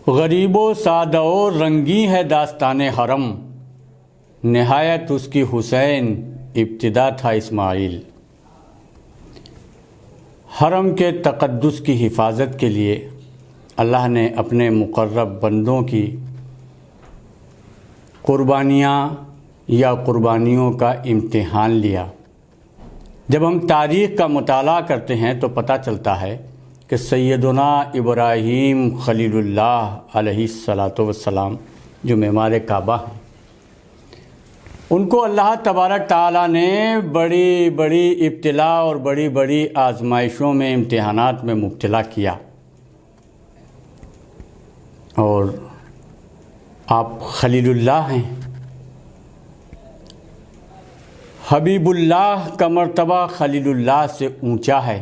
غریب و سادہ و رنگی ہے داستان حرم، نہایت اس کی حسین ابتدا تھا اسماعیل۔ حرم کے تقدس کی حفاظت کے لیے اللہ نے اپنے مقرب بندوں کی قربانیاں یا قربانیوں کا امتحان لیا۔ جب ہم تاریخ کا مطالعہ کرتے ہیں تو پتہ چلتا ہے کہ سیدنا ابراہیم خلیل اللہ علیہ السلام جو معمار کعبہ ہیں، ان کو اللہ تبارک تعالیٰ نے بڑی بڑی ابتلا اور بڑی بڑی آزمائشوں میں، امتحانات میں مبتلا کیا، اور آپ خلیل اللہ ہیں۔ حبیب اللہ کا مرتبہ خلیل اللہ سے اونچا ہے،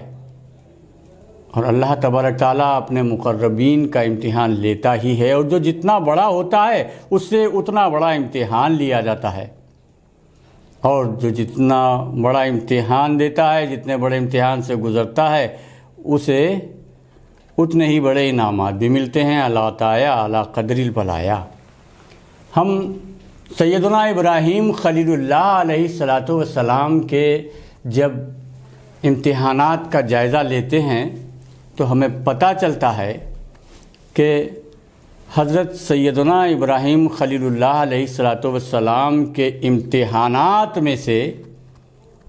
اور اللہ تبارک تعالیٰ اپنے مقربین کا امتحان لیتا ہی ہے، اور جو جتنا بڑا ہوتا ہے اس سے اتنا بڑا امتحان لیا جاتا ہے، اور جو جتنا بڑا امتحان دیتا ہے، جتنے بڑے امتحان سے گزرتا ہے، اسے اتنے ہی بڑے انعامات بھی ملتے ہیں۔ اللہ تعالیٰ اعلیٰ قدر البلایا۔ ہم سیدنا ابراہیم خلیل اللہ علیہ السلام کے جب امتحانات کا جائزہ لیتے ہیں تو ہمیں پتہ چلتا ہے کہ حضرت سیدنا ابراہیم خلیل اللہ علیہ السلام کے امتحانات میں سے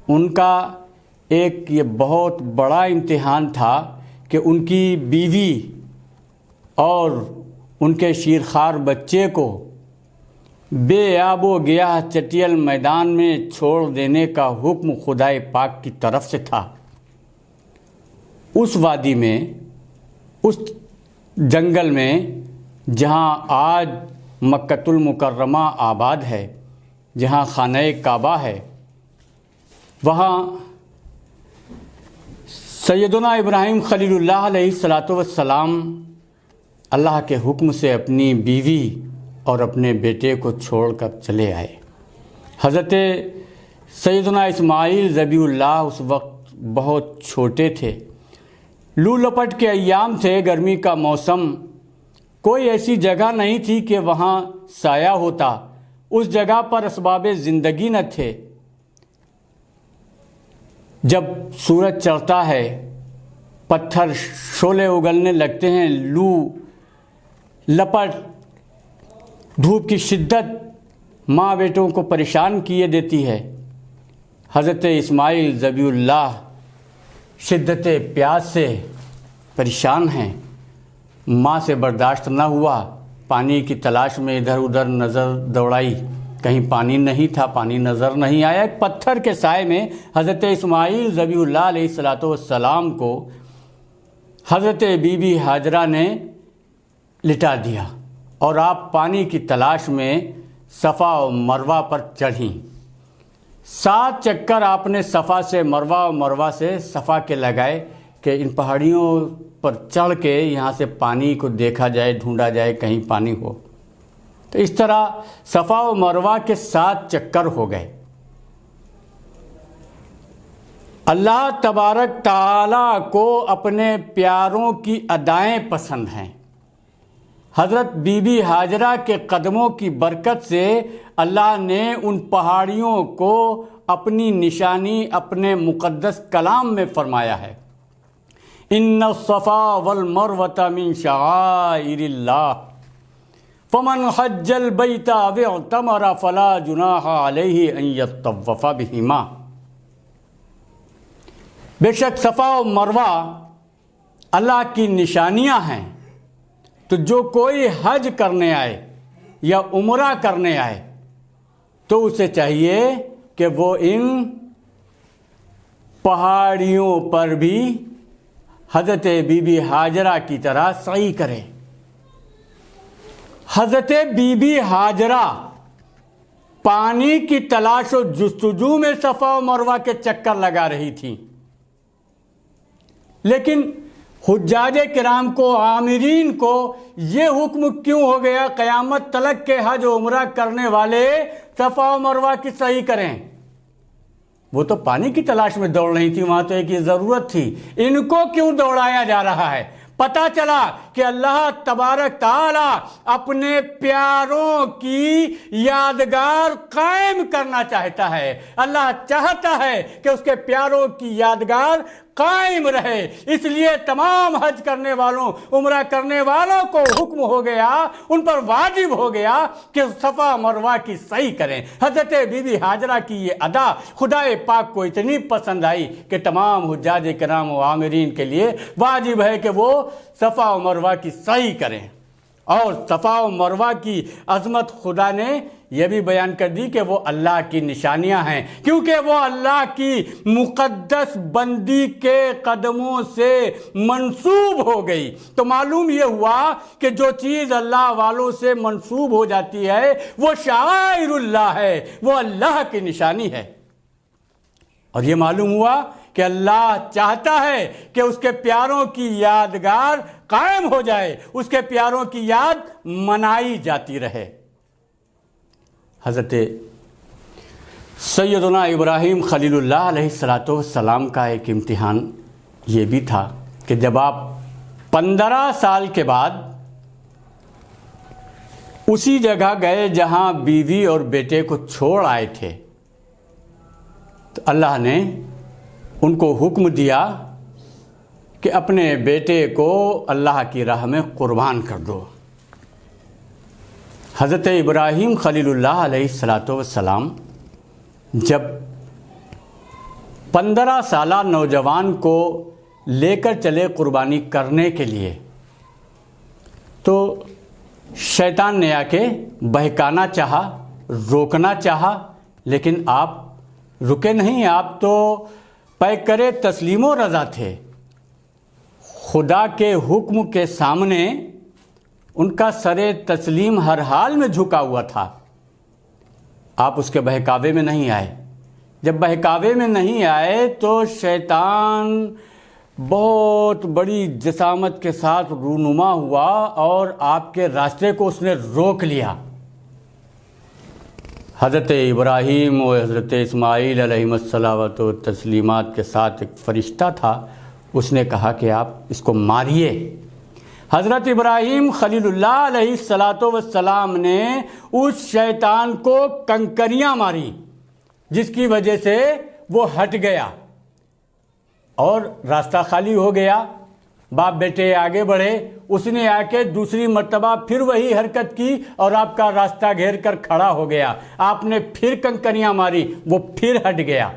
ان کا ایک یہ بہت بڑا امتحان تھا کہ ان کی بیوی اور ان کے شیرخوار بچے کو بے آب و گیاہ چٹیل میدان میں چھوڑ دینے کا حکم خدائے پاک کی طرف سے تھا۔ اس وادی میں، اس جنگل میں جہاں آج مکۃ المکرمہ آباد ہے، جہاں خانہ کعبہ ہے، وہاں سیدنا ابراہیم خلیل اللہ علیہ السلام اللہ کے حکم سے اپنی بیوی اور اپنے بیٹے کو چھوڑ کر چلے آئے۔ حضرت سیدنا اسماعیل ذبیح اللہ اس وقت بہت چھوٹے تھے، لو لپٹ کے ایام تھے، گرمی کا موسم، کوئی ایسی جگہ نہیں تھی کہ وہاں سایہ ہوتا، اس جگہ پر اسباب زندگی نہ تھے۔ جب سورج چڑھتا ہے، پتھر شعلے اگلنے لگتے ہیں، لو لپٹ، دھوپ کی شدت ماں بیٹوں کو پریشان کیے دیتی ہے۔ حضرت اسماعیل ذبیح اللہ شدت پیاس سے پریشان ہیں، ماں سے برداشت نہ ہوا، پانی کی تلاش میں ادھر ادھر نظر دوڑائی، کہیں پانی نہیں تھا، پانی نظر نہیں آیا۔ ایک پتھر کے سائے میں حضرت اسماعیل ذبیح اللہ علیہ السلام کو حضرت بی بی ہاجرہ نے لٹا دیا، اور آپ پانی کی تلاش میں صفا و مروہ پر چڑھیں۔ 7 چکر آپ نے صفا سے مروہ اور مروہ سے صفا کے لگائے کہ ان پہاڑیوں پر چڑھ کے یہاں سے پانی کو دیکھا جائے، ڈھونڈا جائے، کہیں پانی ہو۔ تو اس طرح صفا و مروہ کے 7 چکر ہو گئے۔ اللہ تبارک تعالیٰ کو اپنے پیاروں کی ادائیں پسند ہیں۔ حضرت بی بی ہاجرہ کے قدموں کی برکت سے اللہ نے ان پہاڑیوں کو اپنی نشانی اپنے مقدس کلام میں فرمایا ہے۔ ان الصفا والمروۃ من شعائر اللہ فمن حج البیت او اعتمر فلا جناح علیہ ان یطوف بہما۔ بے شک صفا و مروہ اللہ کی نشانیاں ہیں، تو جو کوئی حج کرنے آئے یا عمرہ کرنے آئے تو اسے چاہیے کہ وہ ان پہاڑیوں پر بھی حضرت بی بی ہاجرہ کی طرح سعی کرے۔ حضرت بی بی ہاجرہ پانی کی تلاش و جستجو میں صفا و مروہ کے چکر لگا رہی تھیں، لیکن حجاج کرام کو، عامرین کو یہ حکم کیوں ہو گیا قیامت تلک کے حج و عمرہ کرنے والے صفا و مروہ کی صحیح کریں؟ وہ تو پانی کی تلاش میں دوڑ رہی تھی، وہاں تو ایک یہ ضرورت تھی، ان کو کیوں دوڑایا جا رہا ہے؟ پتہ چلا کہ اللہ تبارک تعالی اپنے پیاروں کی یادگار قائم کرنا چاہتا ہے، اللہ چاہتا ہے کہ اس کے پیاروں کی یادگار قائم رہے، اس لیے تمام حج کرنے والوں، عمرہ کرنے والوں کو حکم ہو گیا، ان پر واجب ہو گیا کہ صفا مروہ کی صحیح کریں۔ حضرت بی بی ہاجرہ کی یہ ادا خدا پاک کو اتنی پسند آئی کہ تمام حجاج کرام و عامرین کے لیے واجب ہے کہ وہ صفا و مروہ کی صحیح کریں۔ اور صفا و مروہ کی عظمت خدا نے یہ بھی بیان کر دی کہ وہ اللہ کی نشانیاں ہیں، کیونکہ وہ اللہ کی مقدس بندی کے قدموں سے منسوب ہو گئی۔ تو معلوم یہ ہوا کہ جو چیز اللہ والوں سے منسوب ہو جاتی ہے وہ شعائر اللہ ہے، وہ اللہ کی نشانی ہے۔ اور یہ معلوم ہوا کہ اللہ چاہتا ہے کہ اس کے پیاروں کی یادگار قائم ہو جائے، اس کے پیاروں کی یاد منائی جاتی رہے۔ حضرت سیدنا ابراہیم خلیل اللہ علیہ السلام کا ایک امتحان یہ بھی تھا کہ جب آپ 15 سال کے بعد اسی جگہ گئے جہاں بیوی اور بیٹے کو چھوڑ آئے تھے، تو اللہ نے ان کو حکم دیا کہ اپنے بیٹے کو اللہ کی راہ میں قربان کر دو۔ حضرت ابراہیم خلیل اللہ علیہ السلام جب 15 سالہ نوجوان کو لے کر چلے قربانی کرنے کے لیے، تو شیطان نے آ کے بہکانا چاہا، روکنا چاہا، لیکن آپ رکے نہیں۔ آپ تو پیکرے تسلیم و رضا تھے، خدا کے حکم کے سامنے ان کا سر تسلیم ہر حال میں جھکا ہوا تھا۔ آپ اس کے بہکاوے میں نہیں آئے۔ جب بہکاوے میں نہیں آئے تو شیطان بہت بڑی جسامت کے ساتھ رونما ہوا اور آپ کے راستے کو اس نے روک لیا۔ حضرت ابراہیم و حضرت اسماعیل علیہ السلام و تسلیمات کے ساتھ ایک فرشتہ تھا، اس نے کہا کہ آپ اس کو ماریے۔ حضرت ابراہیم خلیل اللہ علیہ السلام نے اس شیطان کو کنکریاں ماری، جس کی وجہ سے وہ ہٹ گیا اور راستہ خالی ہو گیا۔ باپ بیٹے آگے بڑھے، اس نے آ کے دوسری مرتبہ پھر وہی حرکت کی اور آپ کا راستہ گھیر کر کھڑا ہو گیا۔ آپ نے پھر کنکریاں ماری، وہ پھر ہٹ گیا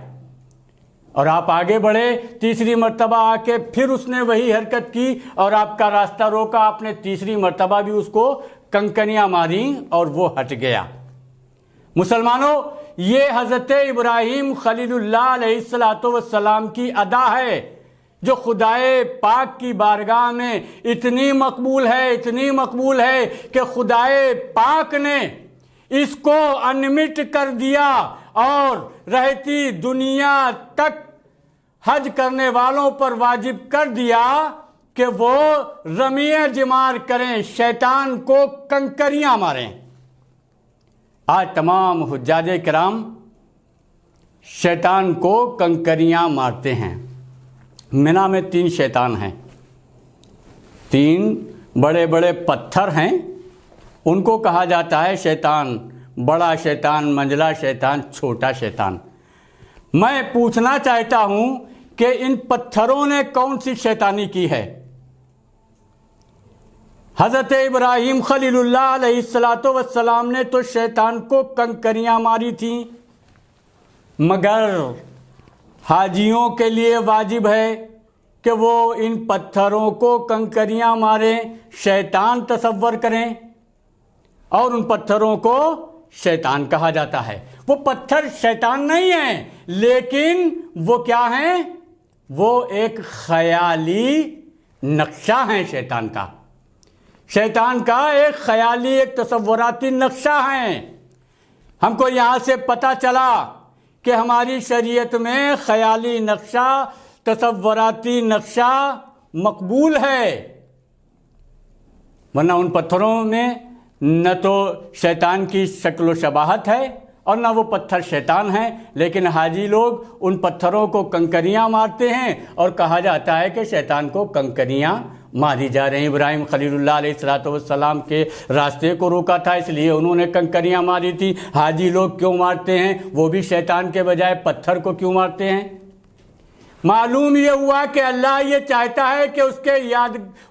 اور آپ آگے بڑھے، تیسری مرتبہ آ کے پھر اس نے وہی حرکت کی اور آپ کا راستہ روکا۔ آپ نے تیسری مرتبہ بھی اس کو کنکریاں ماری اور وہ ہٹ گیا۔ مسلمانوں، یہ حضرت ابراہیم خلیل اللہ علیہ السلام کی ادا ہے جو خدائے پاک کی بارگاہ میں اتنی مقبول ہے، اتنی مقبول ہے کہ خدائے پاک نے اس کو انمٹ کر دیا اور رہتی دنیا تک حج کرنے والوں پر واجب کر دیا کہ وہ رمیہ جمار کریں، شیطان کو کنکریاں ماریں۔ آج تمام حجاج کرام شیطان کو کنکریاں مارتے ہیں۔ منی میں 3 شیطان ہیں، 3 بڑے بڑے پتھر ہیں، ان کو کہا جاتا ہے شیطان، بڑا شیطان، منجلا شیطان، چھوٹا شیطان۔ میں پوچھنا چاہتا ہوں کہ ان پتھروں نے کون سی شیطانی کی ہے؟ حضرت ابراہیم خلیل اللہ علیہ السلام نے تو شیطان کو کنکریاں ماری تھیں، مگر حاجیوں کے لیے واجب ہے کہ وہ ان پتھروں کو کنکریاں ماریں، شیطان تصور کریں، اور ان پتھروں کو شیطان کہا جاتا ہے۔ وہ پتھر شیطان نہیں ہیں، لیکن وہ کیا ہیں؟ وہ ایک خیالی نقشہ ہیں شیطان کا۔ شیطان کا ایک خیالی، ایک تصوراتی نقشہ ہے۔ ہم کو یہاں سے پتہ چلا کہ ہماری شریعت میں خیالی نقشہ، تصوراتی نقشہ مقبول ہے، ورنہ ان پتھروں میں نہ تو شیطان کی شکل و شباہت ہے اور نہ وہ پتھر شیطان ہیں، لیکن حاجی لوگ ان پتھروں کو کنکریاں مارتے ہیں اور کہا جاتا ہے کہ شیطان کو کنکریاں ماری جا رہے ہیں۔ ابراہیم خلیل اللہ علیہ السلام کے راستے کو روکا تھا، اس لیے انہوں نے کنکریاں ماری تھی۔ حاجی لوگ کیوں مارتے ہیں؟ وہ بھی شیطان کے بجائے پتھر کو کیوں مارتے ہیں؟ معلوم یہ ہوا کہ اللہ یہ چاہتا ہے کہ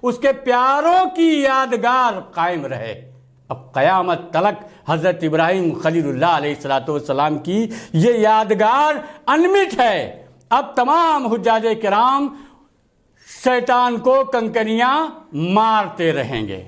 اس کے پیاروں کی یادگار قائم رہے۔ اب قیامت تلک حضرت ابراہیم خلیل اللہ علیہ السلام کی یہ یادگار انمٹ ہے۔ اب تمام حجاج کرام شیطان کو کنکریاں مارتے رہیں گے۔